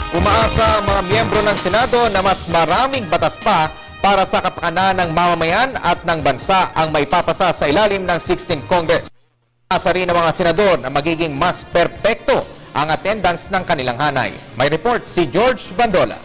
Umaasa ang mga miyembro ng Senado na mas maraming batas pa para sa kapakanan ng mamamayan at ng bansa ang maipapasa sa ilalim ng 16th Congress. Umaasa rin ng mga senador na magiging mas perpekto ang attendance ng kanilang hanay. May report si George Bandola.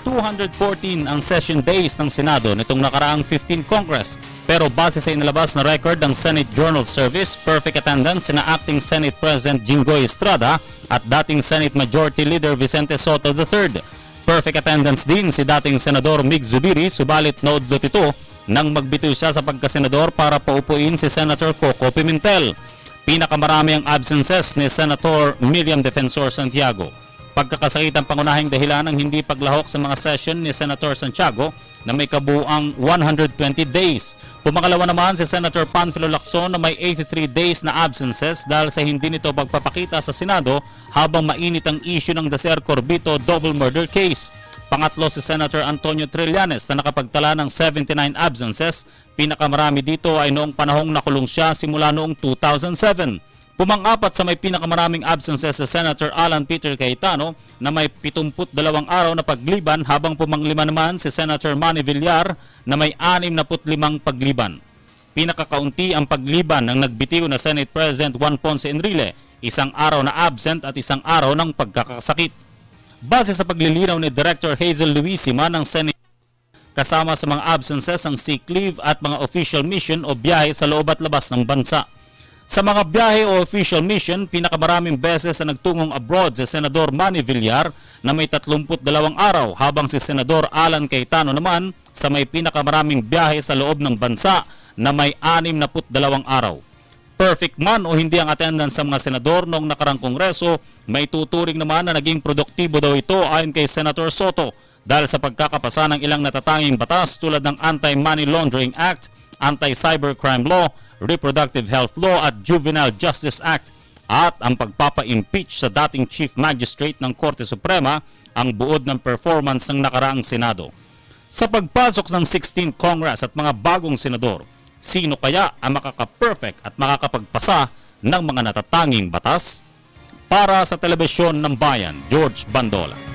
214 ang session days ng Senado nitong nakaraang 15 Congress. Pero base sa inilabas na record ng Senate Journal Service, perfect attendance sina Acting Senate President Jinggoy Estrada at dating Senate Majority Leader Vicente Sotto III. Perfect attendance din si dating Senador Mig Zubiri, subalit naudlot ito nang magbitiw siya sa pagkasenador para paupuin si Senator Coco Pimentel. Pinakamarami ang absences ni Senator Miriam Defensor Santiago. Pagkakasakit ang pangunahing dahilan ng hindi paglahok sa mga session ni Senator Santiago na may kabuuang 120 days. Pumangalawa naman si Senator Panfilo Lacson na may 83 days na absences dahil sa hindi nito pagpapakita sa Senado habang mainit ang issue ng Dacer Corbito double murder case. Pangatlo si Senator Antonio Trillanes na nakapagtala ng 79 absences. Pinakamarami dito ay noong panahong nakulong siya simula noong 2007. Pumang-apat sa may pinakamaraming absences sa Senator Alan Peter Cayetano na may 72 araw na pagliban habang pumanglima naman si Senator Manny Villar na may 65 pagliban. Pinakakaunti ang pagliban ng nagbitiw na Senate President Juan Ponce Enrile, isang araw na absent at isang araw ng pagkakasakit. Base sa paglilinaw ni Director Hazel Luisima ng Senate, kasama sa mga absences ang sick leave at mga official mission o biyahe sa loob at labas ng bansa. Sa mga biyahe o official mission, pinakamaraming beses na nagtungong abroad si Senador Manny Villar na may 32 araw habang si Senador Alan Cayetano naman sa may pinakamaraming biyahe sa loob ng bansa na may 62 araw. Perfect man o hindi ang attendance sa mga senador noong nakarang kongreso, may tuturing naman na naging produktibo daw ito ayon kay Senator Soto dahil sa pagkakapasa ng ilang natatanging batas tulad ng Anti-Money Laundering Act, Anti-Cybercrime Law, Reproductive Health Law at Juvenile Justice Act at ang pagpapa-impeach sa dating Chief Magistrate ng Korte Suprema ang buod ng performance ng nakaraang Senado. Sa pagpasok ng 16th Congress at mga bagong senador, sino kaya ang makaka-perfect at makakapagpasa ng mga natatanging batas? Para sa Telebisyon ng Bayan, George Bandola.